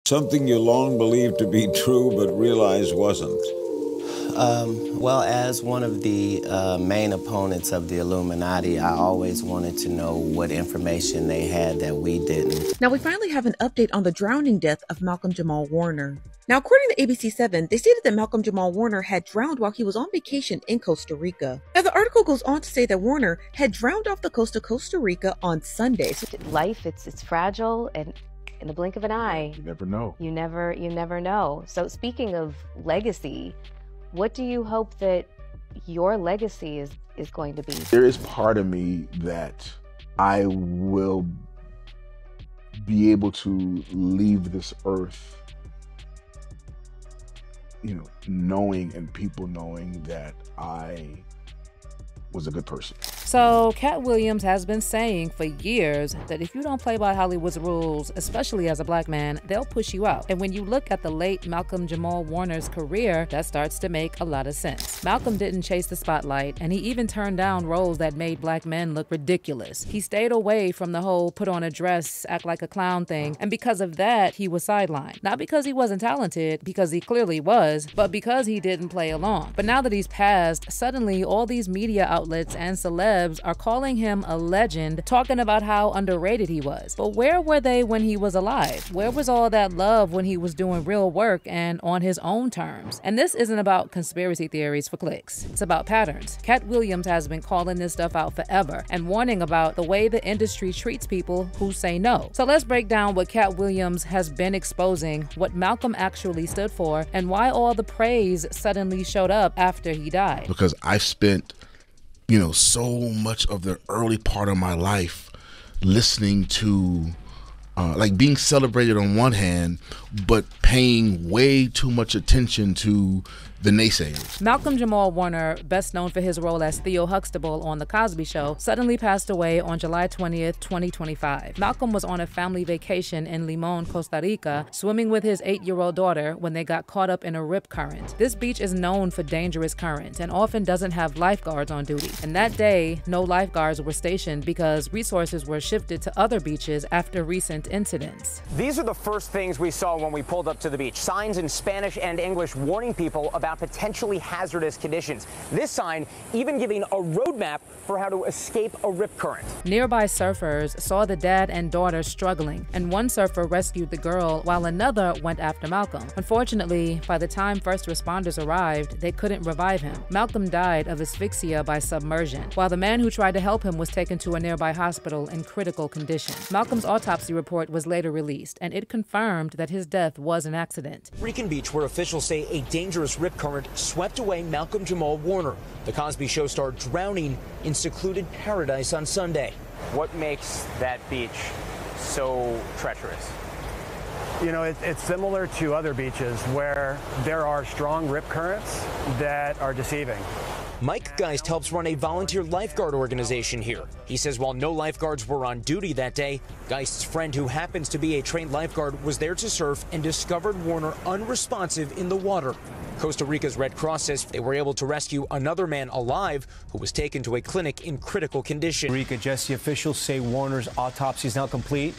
Something you long believed to be true but realized wasn't. Well, as one of the main opponents of the Illuminati, I always wanted to know what information they had that we didn't. Now, we finally have an update on the drowning death of Malcolm-Jamal Warner. Now, according to ABC7, they stated that Malcolm-Jamal Warner had drowned while he was on vacation in Costa Rica. Now, the article goes on to say that Warner had drowned off the coast of Costa Rica on Sunday. Life, it's fragile, and in the blink of an eye, you never know. You never know. So speaking of legacy, what do you hope that your legacy is going to be? There is part of me that I will be able to leave this earth, knowing and people knowing that I was a good person. So Katt Williams has been saying for years that if you don't play by Hollywood's rules, especially as a black man, they'll push you out. And when you look at the late Malcolm-Jamal Warner's career, that starts to make a lot of sense. Malcolm didn't chase the spotlight, and he even turned down roles that made black men look ridiculous. He stayed away from the whole put on a dress, act like a clown thing, and because of that, he was sidelined. Not because he wasn't talented, because he clearly was, but because he didn't play along. But now that he's passed, suddenly all these media outlets and celebs are calling him a legend, talking about how underrated he was. But where were they when he was alive? Where was all that love when he was doing real work and on his own terms? And this isn't about conspiracy theories for clicks. It's about patterns. Katt Williams has been calling this stuff out forever and warning about the way the industry treats people who say no. So let's break down what Katt Williams has been exposing, what Malcolm actually stood for, and why all the praise suddenly showed up after he died. Because I've spent so much of the early part of my life listening to being celebrated on one hand, but paying way too much attention to the naysayers. Malcolm-Jamal Warner, best known for his role as Theo Huxtable on The Cosby Show, suddenly passed away on July 20th, 2025. Malcolm was on a family vacation in Limon, Costa Rica, swimming with his 8-year-old daughter when they got caught up in a rip current. This beach is known for dangerous currents and often doesn't have lifeguards on duty. And that day, no lifeguards were stationed because resources were shifted to other beaches after recent incidents. These are the first things we saw when we pulled up to the beach. Signs in Spanish and English warning people about potentially hazardous conditions. This sign even giving a roadmap for how to escape a rip current. Nearby surfers saw the dad and daughter struggling, and one surfer rescued the girl while another went after Malcolm. Unfortunately, by the time first responders arrived, they couldn't revive him. Malcolm died of asphyxia by submersion, while the man who tried to help him was taken to a nearby hospital in critical condition. Malcolm's autopsy report was later released, and it confirmed that his death was an accident. Rican Beach, where officials say a dangerous rip current swept away Malcolm-Jamal Warner, the Cosby Show star, drowning in secluded paradise on Sunday. What makes that beach so treacherous? It's similar to other beaches where there are strong rip currents that are deceiving. Mike Geist helps run a volunteer lifeguard organization here. He says while no lifeguards were on duty that day, Geist's friend, who happens to be a trained lifeguard, was there to surf and discovered Warner unresponsive in the water. Costa Rica's Red Cross says they were able to rescue another man alive who was taken to a clinic in critical condition. Rica, Jesse, officials say Warner's autopsy is now complete.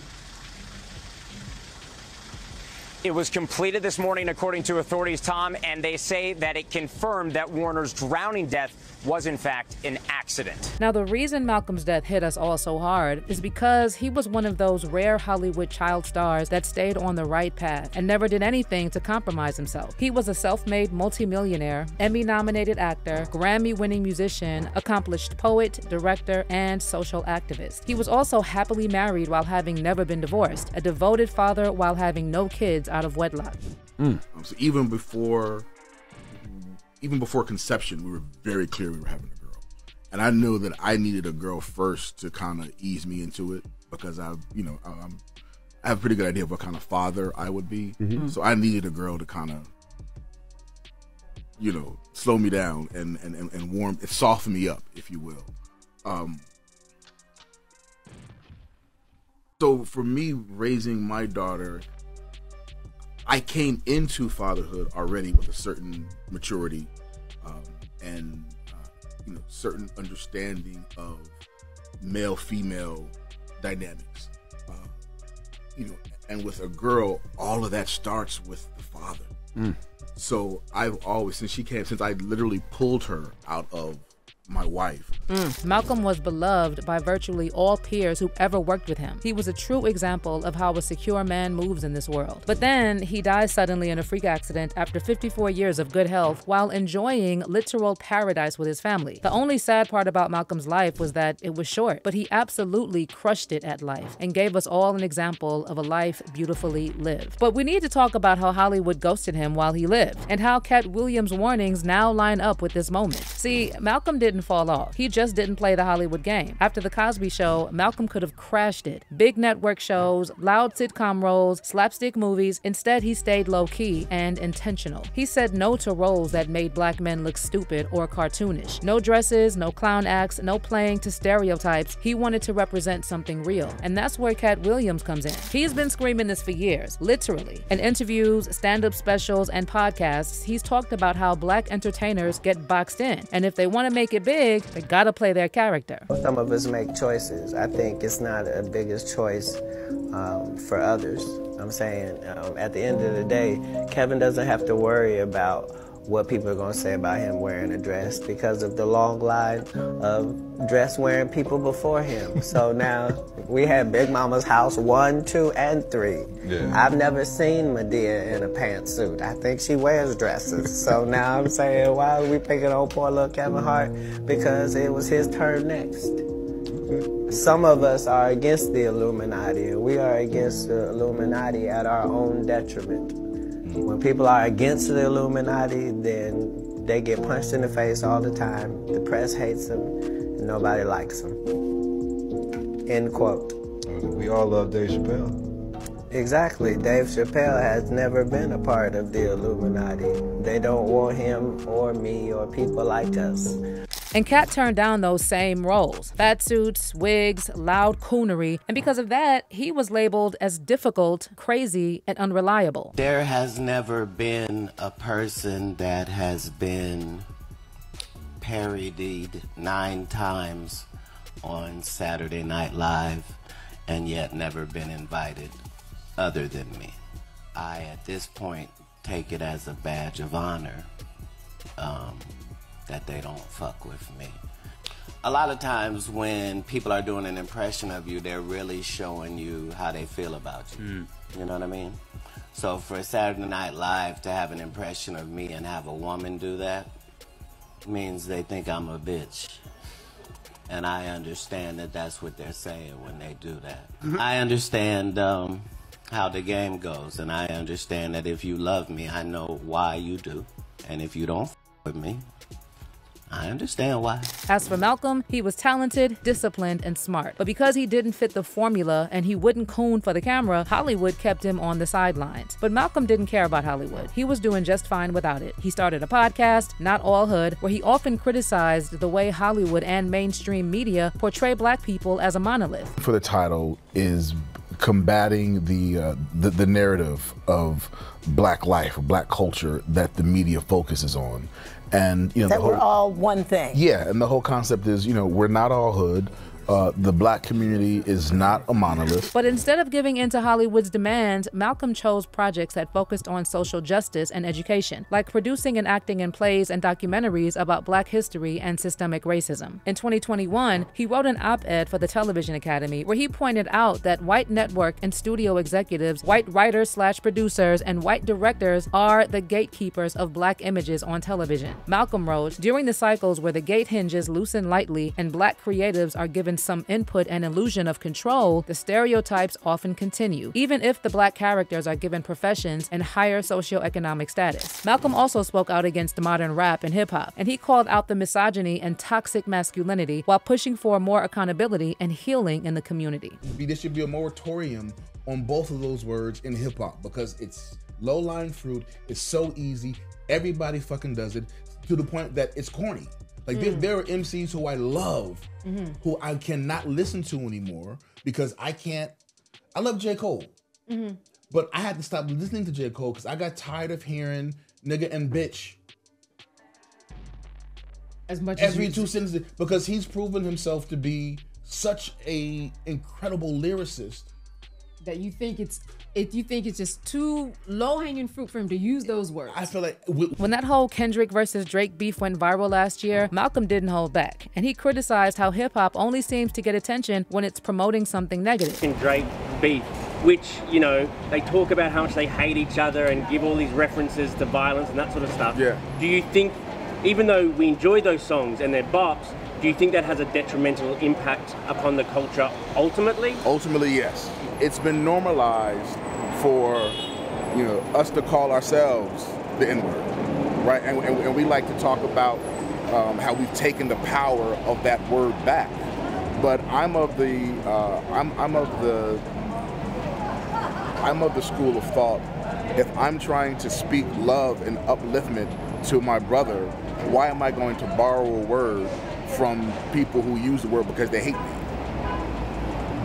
It was completed this morning, according to authorities, Tom, and they say that it confirmed that Warner's drowning death was, in fact, an accident. Now, the reason Malcolm's death hit us all so hard is because he was one of those rare Hollywood child stars that stayed on the right path and never did anything to compromise himself. He was a self-made multimillionaire, Emmy-nominated actor, Grammy-winning musician, accomplished poet, director, and social activist. He was also happily married while having never been divorced, a devoted father while having no kids out of wedlock. So even before conception, we were very clear we were having a girl. And I knew that I needed a girl first to kind of ease me into it because I have a pretty good idea of what kind of father I would be. So I needed a girl to kind of, slow me down and warm, soften me up, if you will. So for me, raising my daughter, I came into fatherhood already with a certain maturity and certain understanding of male-female dynamics. And with a girl, all of that starts with the father. So I've always, since I literally pulled her out of my wife. Malcolm was beloved by virtually all peers who ever worked with him. He was a true example of how a secure man moves in this world. But then he dies suddenly in a freak accident after 54 years of good health while enjoying literal paradise with his family. The only sad part about Malcolm's life was that it was short, but he absolutely crushed it at life and gave us all an example of a life beautifully lived. But we need to talk about how Hollywood ghosted him while he lived and how Katt Williams' warnings now line up with this moment. See, Malcolm didn't fall off. He just didn't play the Hollywood game. After The Cosby Show, Malcolm could have crashed it. Big network shows, loud sitcom roles, slapstick movies. Instead, he stayed low-key and intentional. He said no to roles that made black men look stupid or cartoonish. No dresses, no clown acts, no playing to stereotypes. He wanted to represent something real. And that's where Katt Williams comes in. He's been screaming this for years, literally. In interviews, stand-up specials, and podcasts, he's talked about how black entertainers get boxed in. And if they want to make it big, they gotta play their character. Some of us make choices. I think it's not a biggest choice for others. I'm saying at the end of the day, Kevin doesn't have to worry about what people are going to say about him wearing a dress because of the long line of dress-wearing people before him. So now we have Big Mama's house 1, 2, and 3. Yeah. I've never seen Medea in a pantsuit. I think she wears dresses. So now I'm saying, why are we picking on poor little Kevin Hart? Because it was his turn next. Some of us are against the Illuminati, and we are against the Illuminati at our own detriment. When people are against the Illuminati, then they get punched in the face all the time. The press hates them, and nobody likes them. End quote. We all love Dave Chappelle. Exactly. Dave Chappelle has never been a part of the Illuminati. They don't want him or me or people like us. And Katt turned down those same roles. Fat suits, wigs, loud coonery, and because of that, he was labeled as difficult, crazy, and unreliable. There has never been a person that has been parodied 9 times on Saturday Night Live and yet never been invited other than me. I, at this point, take it as a badge of honor that they don't fuck with me. A lot of times when people are doing an impression of you, they're really showing you how they feel about you. You know what I mean? So for Saturday Night Live to have an impression of me and have a woman do that means they think I'm a bitch. And I understand that that's what they're saying when they do that. I understand how the game goes, and I understand that if you love me, I know why you do. And if you don't f with me, I understand why. As for Malcolm, he was talented, disciplined, and smart. But because he didn't fit the formula and he wouldn't coon for the camera, Hollywood kept him on the sidelines. But Malcolm didn't care about Hollywood. He was doing just fine without it. He started a podcast, Not All Hood, where he often criticized the way Hollywood and mainstream media portray black people as a monolith. For the title is combating the narrative of black life or black culture that the media focuses on. And you know, that we're all one thing. Yeah, and the whole concept is, you know, we're not all hood. The black community is not a monolith. But instead of giving in to Hollywood's demands, Malcolm chose projects that focused on social justice and education, like producing and acting in plays and documentaries about black history and systemic racism. In 2021, he wrote an op-ed for the Television Academy where he pointed out that white network and studio executives, white writers/producers, and white directors are the gatekeepers of black images on television. Malcolm wrote, during the cycles where the gate hinges loosen lightly and black creatives are given some input and illusion of control, the stereotypes often continue, even if the black characters are given professions and higher socioeconomic status. Malcolm also spoke out against modern rap and hip-hop, and he called out the misogyny and toxic masculinity while pushing for more accountability and healing in the community. There should be a moratorium on both of those words in hip-hop because it's low-lying fruit, it's so easy, everybody fucking does it, to the point that it's corny. Like there are MCs who I love, who I cannot listen to anymore because I love J. Cole, but I had to stop listening to J. Cole because I got tired of hearing nigga and bitch as much every 2 sentences because he's proven himself to be such a incredible lyricist that you think it's just too low-hanging fruit for him to use those words? I feel like when that whole Kendrick versus Drake beef went viral last year, Malcolm didn't hold back, and he criticized how hip-hop only seems to get attention when it's promoting something negative. And Drake beef, which, you know, they talk about how much they hate each other and give all these references to violence and that sort of stuff. Yeah. Do you think, even though we enjoy those songs and they're bops, do you think that has a detrimental impact upon the culture ultimately? Ultimately, yes. It's been normalized for, you know, us to call ourselves the N-word, right? And we like to talk about how we've taken the power of that word back. But I'm of the school of thought. If I'm trying to speak love and upliftment to my brother, why am I going to borrow a word from people who use the word because they hate me?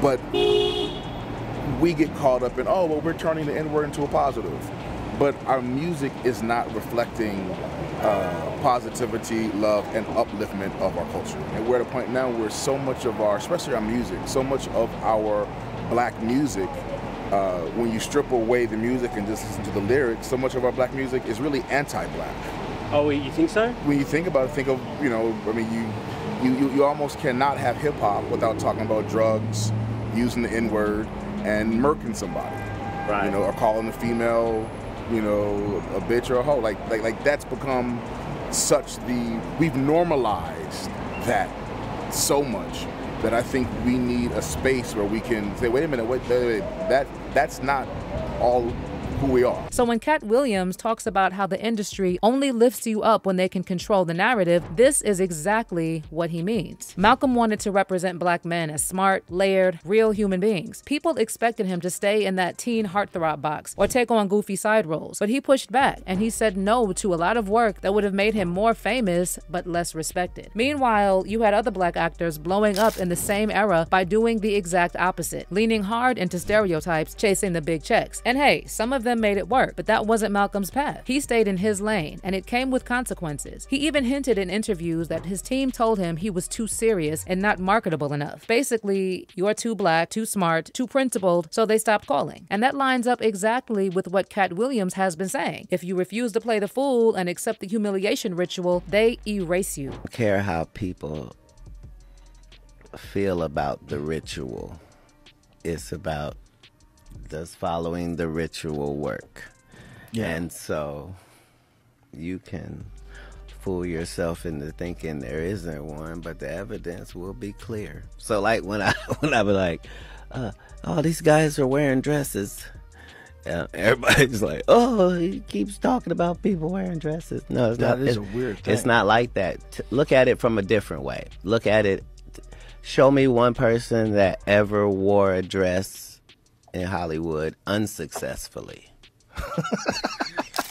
But we get caught up in, oh, well, we're turning the N-word into a positive. But our music is not reflecting positivity, love, and upliftment of our culture. And we're at a point now where so much of our, especially our music, so much of our black music, when you strip away the music and just listen to the lyrics, so much of our black music is really anti-black. Oh, you think so? When you think about it, think of, you know, I mean, you almost cannot have hip-hop without talking about drugs, using the N-word, and murking somebody. Right. You know, or calling a female, you know, a bitch or a hoe. Like that's become such we've normalized that so much that I think we need a space where we can say, wait a minute, wait, that's not all who we are. So when Katt Williams talks about how the industry only lifts you up when they can control the narrative, this is exactly what he means. Malcolm wanted to represent black men as smart, layered, real human beings. People expected him to stay in that teen heartthrob box or take on goofy side roles, but he pushed back and he said no to a lot of work that would have made him more famous but less respected. Meanwhile, you had other black actors blowing up in the same era by doing the exact opposite, leaning hard into stereotypes, chasing the big checks. And hey, some of them made it work, but that wasn't Malcolm's path. He stayed in his lane, and it came with consequences. He even hinted in interviews that his team told him he was too serious and not marketable enough. Basically, you're too black, too smart, too principled, so they stopped calling. And that lines up exactly with what Katt Williams has been saying. If you refuse to play the fool and accept the humiliation ritual, they erase you. I don't care how people feel about the ritual. It's about does following the ritual work. Yeah. And so you can fool yourself into thinking there isn't one, but the evidence will be clear. So like when I be like, oh, these guys are wearing dresses, everybody's like, oh, he keeps talking about people wearing dresses. No, it's not. It's a weird thing. It's not like that. Look at it from a different way. Look at it. Show me one person that ever wore a dress in Hollywood unsuccessfully.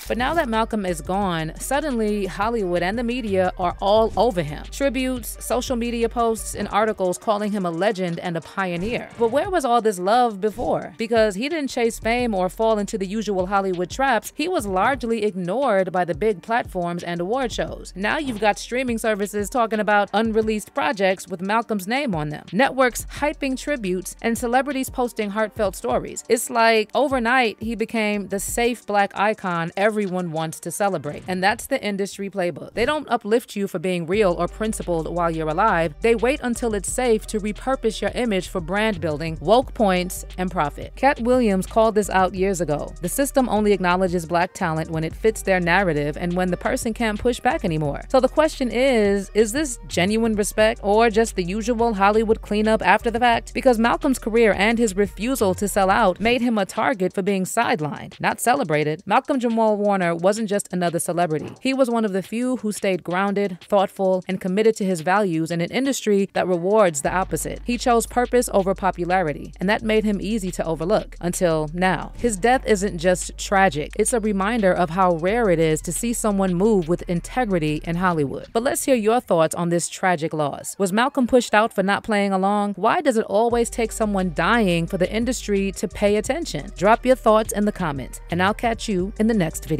But now that Malcolm is gone, suddenly Hollywood and the media are all over him. Tributes, social media posts, and articles calling him a legend and a pioneer. But where was all this love before? Because he didn't chase fame or fall into the usual Hollywood traps. He was largely ignored by the big platforms and award shows. Now you've got streaming services talking about unreleased projects with Malcolm's name on them, networks hyping tributes, and celebrities posting heartfelt stories. It's like overnight he became the safe black icon everyone wants to celebrate. And that's the industry playbook. They don't uplift you for being real or principled while you're alive. They wait until it's safe to repurpose your image for brand building, woke points, and profit. Katt Williams called this out years ago. The system only acknowledges black talent when it fits their narrative and when the person can't push back anymore. So the question is this genuine respect or just the usual Hollywood cleanup after the fact? Because Malcolm's career and his refusal to sell out made him a target for being sidelined, not celebrated. Malcolm-Jamal Warner wasn't just another celebrity. He was one of the few who stayed grounded, thoughtful, and committed to his values in an industry that rewards the opposite. He chose purpose over popularity, and that made him easy to overlook, until now. His death isn't just tragic, it's a reminder of how rare it is to see someone move with integrity in Hollywood. But let's hear your thoughts on this tragic loss. Was Malcolm pushed out for not playing along? Why does it always take someone dying for the industry to pay attention? Drop your thoughts in the comments, and I'll catch you in the next video.